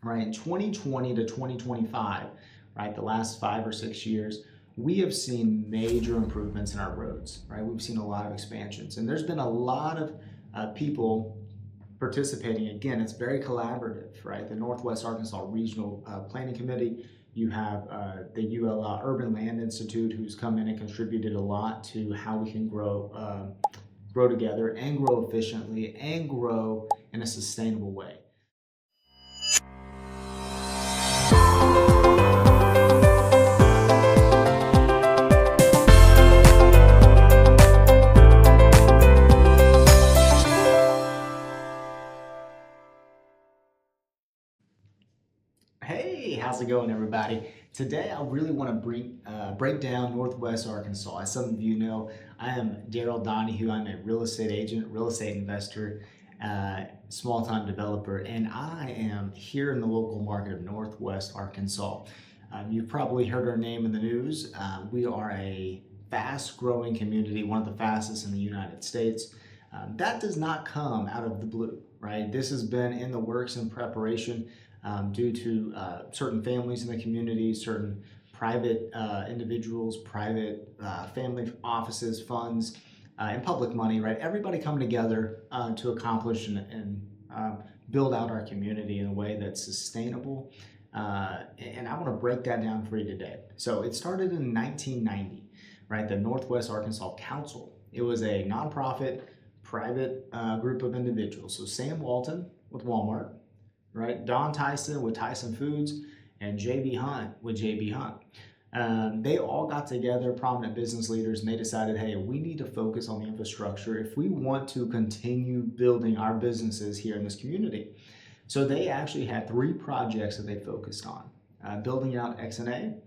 right? In 2020 to 2025, right, the last 5 or 6 years, we have seen major improvements in our roads, right? We've seen a lot of expansions, and there's been a lot of people participating. Again, it's very collaborative, right? The Northwest Arkansas Regional Planning Committee, you have the ULI Urban Land Institute, who's come in and contributed a lot to how we can grow together and grow efficiently and grow in a sustainable way. Hey, how's it going, everybody? Today, I really want to break down Northwest Arkansas. As some of you know, I am Daryl Donahue. I'm a real estate agent, real estate investor, small-time developer, and I am here in the local market of Northwest Arkansas. You've probably heard our name in the news. We are a fast-growing community, one of the fastest in the United States. That does not come out of the blue, right? This has been in the works and preparation due to certain families in the community, certain private individuals, private family offices, funds, and public money, right? Everybody coming together to accomplish and build out our community in a way that's sustainable. And I want to break that down for you today. So it started in 1990, right? The Northwest Arkansas Council. It was a nonprofit, private group of individuals. So Sam Walton with Walmart, right? Don Tyson with Tyson Foods, and J.B. Hunt with J.B. Hunt. They all got together, prominent business leaders, and they decided, hey, we need to focus on the infrastructure if we want to continue building our businesses here in this community. So they actually had 3 projects that they focused on. Building out XNA,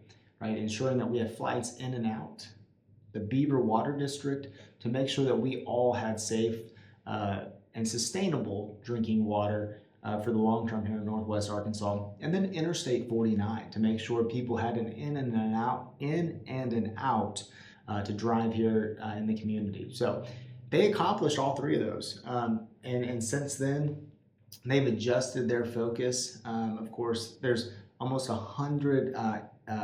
right? Ensuring that we have flights in and out. The Beaver Water District, to make sure that we all had safe and sustainable drinking water for the long term here in Northwest Arkansas, and then Interstate 49 to make sure people had an in and an out to drive here in the community. So they accomplished all 3 of those, and since then they've adjusted their focus. Of course, there's almost 100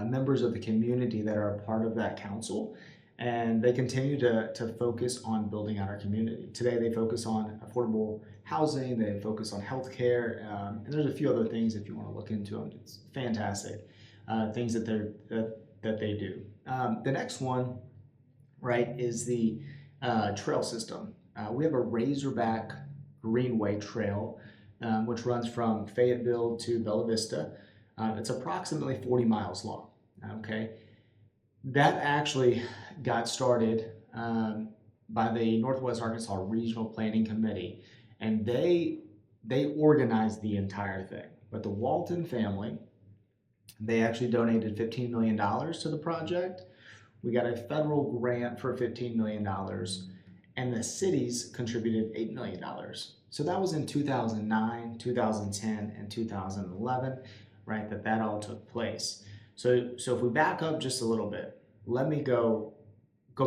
members of the community that are a part of that council, and they continue to focus on building out our community. Today they focus on affordable housing, they focus on healthcare, and there's a few other things if you want to look into them. It's fantastic things that they do. The next one, right, is the trail system. We have a Razorback Greenway Trail, which runs from Fayetteville to Bella Vista. It's approximately 40 miles long. Okay. That actually got started by the Northwest Arkansas Regional Planning Committee, and they organized the entire thing. But the Walton family, they actually donated $15 million to the project. We got a federal grant for $15 million, and the cities contributed $8 million. So that was in 2009, 2010, and 2011, right, that all took place. So if we back up just a little bit, let me go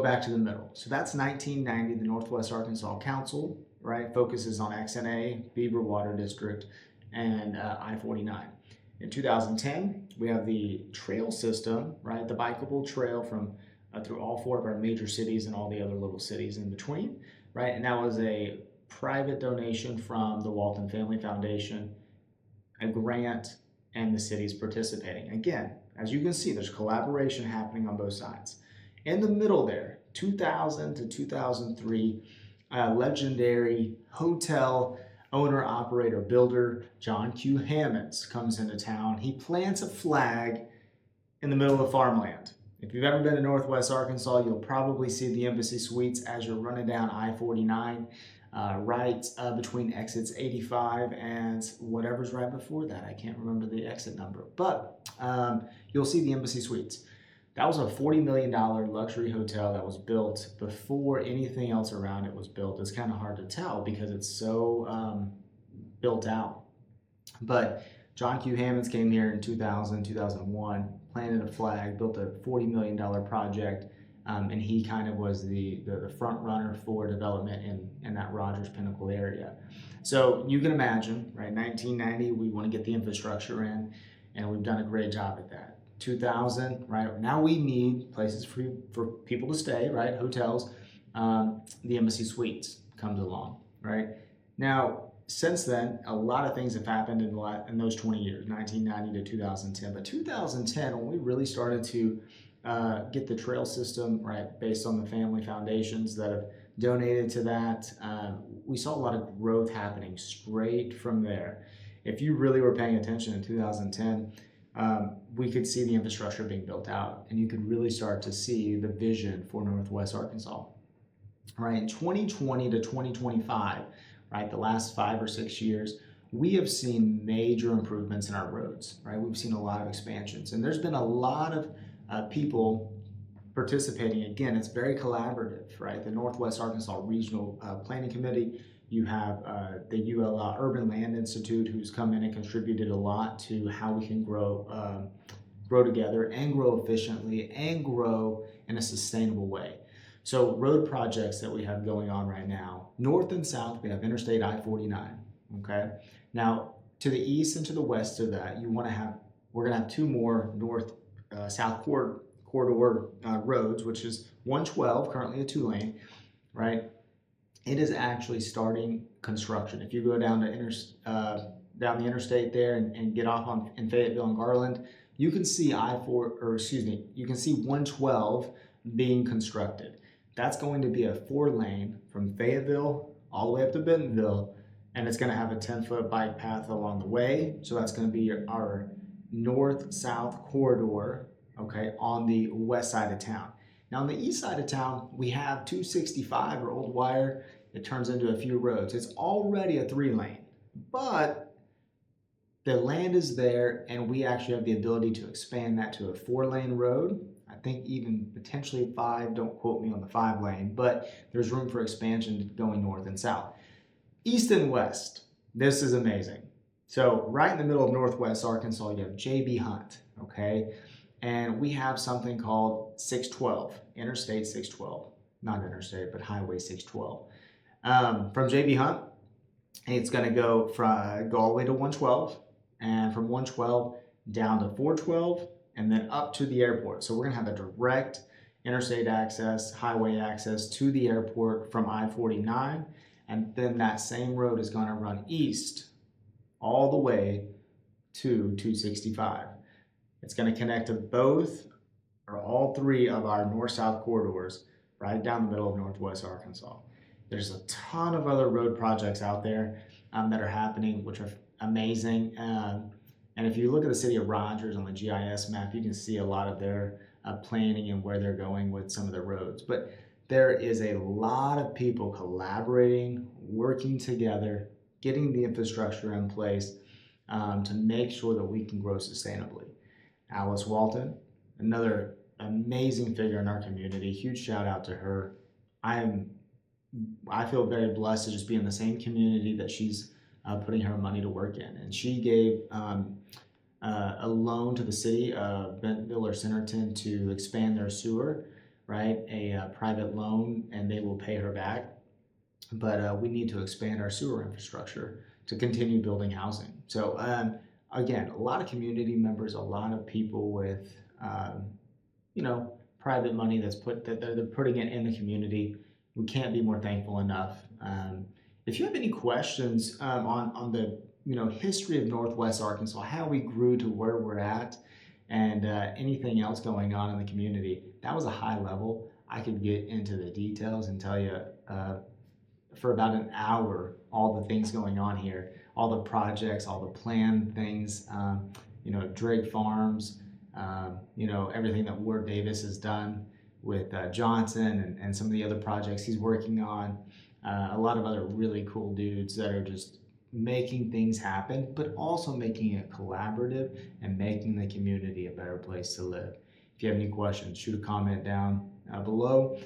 back to the middle. So that's 1990, the Northwest Arkansas Council, right, focuses on XNA, Beaver Water District, and I-49. In 2010, we have the trail system, right, the bikeable trail from through all 4 of our major cities and all the other little cities in between, right, and that was a private donation from the Walton Family Foundation, a grant, and the cities participating. Again, as you can see, there's collaboration happening on both sides. In the middle there, 2000 to 2003, legendary hotel owner, operator, builder John Q. Hammonds comes into town. He plants a flag in the middle of farmland. If you've ever been to Northwest Arkansas, you'll probably see the Embassy Suites as you're running down I-49. Right between exits 85 and whatever's right before that. I can't remember the exit number, but you'll see the Embassy Suites. That was a $40 million luxury hotel that was built before anything else around it was built. It's kind of hard to tell because it's so built out. But John Q. Hammonds came here in 2000, 2001, planted a flag, built a $40 million project, and he kind of was the front runner for development in that Rogers Pinnacle area. So you can imagine, right, 1990, we want to get the infrastructure in, and we've done a great job at that. 2000, right, now we need places for people to stay, right, hotels. The Embassy Suites comes along, right? Now, since then, a lot of things have happened in those 20 years, 1990 to 2010. But 2010, when we really started to get the trail system, right, based on the family foundations that have donated to that, we saw a lot of growth happening straight from there. If you really were paying attention in 2010, we could see the infrastructure being built out, and you could really start to see the vision for Northwest Arkansas. Right, in 2020 to 2025, right, the last 5 or 6 years, we have seen major improvements in our roads, right? We've seen a lot of expansions, and there's been a lot of people participating. Again, it's very collaborative, right? The Northwest Arkansas Regional Planning Committee, you have the ULA Urban Land Institute, who's come in and contributed a lot to how we can grow together and grow efficiently and grow in a sustainable way. So road projects that we have going on right now, north and south, we have Interstate I-49, okay? Now, to the east and to the west of that, we're gonna have 2 more north-south corridor roads, which is 112, currently a 2-lane, right? It is actually starting construction. If you go down to down the interstate there and get off in Fayetteville and Garland, you can see you can see 112 being constructed. That's going to be a 4-lane from Fayetteville all the way up to Bentonville, and it's going to have a 10-foot bike path along the way. So that's going to be our north-south corridor, okay, on the west side of town. Now on the east side of town, we have 265 or Old Wire. It turns into a few roads. It's already a 3-lane, but the land is there, and we actually have the ability to expand that to a 4-lane road. I think even potentially 5, don't quote me on the 5-lane, but there's room for expansion going north and south. East and west, this is amazing. So right in the middle of Northwest Arkansas, you have J.B. Hunt, okay? And we have something called 612, Interstate 612. Not interstate, but Highway 612. From J.B. Hunt, it's gonna go all the way to 112, and from 112 down to 412, and then up to the airport. So we're gonna have a direct interstate access, highway access to the airport from I-49, and then that same road is gonna run east all the way to 265. It's gonna connect to both or all 3 of our north-south corridors right down the middle of Northwest Arkansas. There's a ton of other road projects out there that are happening, which are amazing. And if you look at the city of Rogers on the GIS map, you can see a lot of their planning and where they're going with some of the roads. But there is a lot of people collaborating, working together, getting the infrastructure in place to make sure that we can grow sustainably. Alice Walton, another amazing figure in our community. Huge shout out to her. I feel very blessed to just be in the same community that she's putting her money to work in. And she gave a loan to the city of Bentonville or Centerton to expand their sewer, right? A private loan, and they will pay her back. But we need to expand our sewer infrastructure to continue building housing. So again, a lot of community members, a lot of people with, private money that they're putting it in the community. We can't be more thankful enough. If you have any questions on the history of Northwest Arkansas, how we grew to where we're at, and anything else going on in the community, that was a high level. I could get into the details and tell you for about an hour all the things going on here, all the projects, all the planned things, Drake Farms, everything that Ward Davis has done with Johnson and some of the other projects he's working on. A lot of other really cool dudes that are just making things happen, but also making it collaborative and making the community a better place to live. If you have any questions, shoot a comment down below.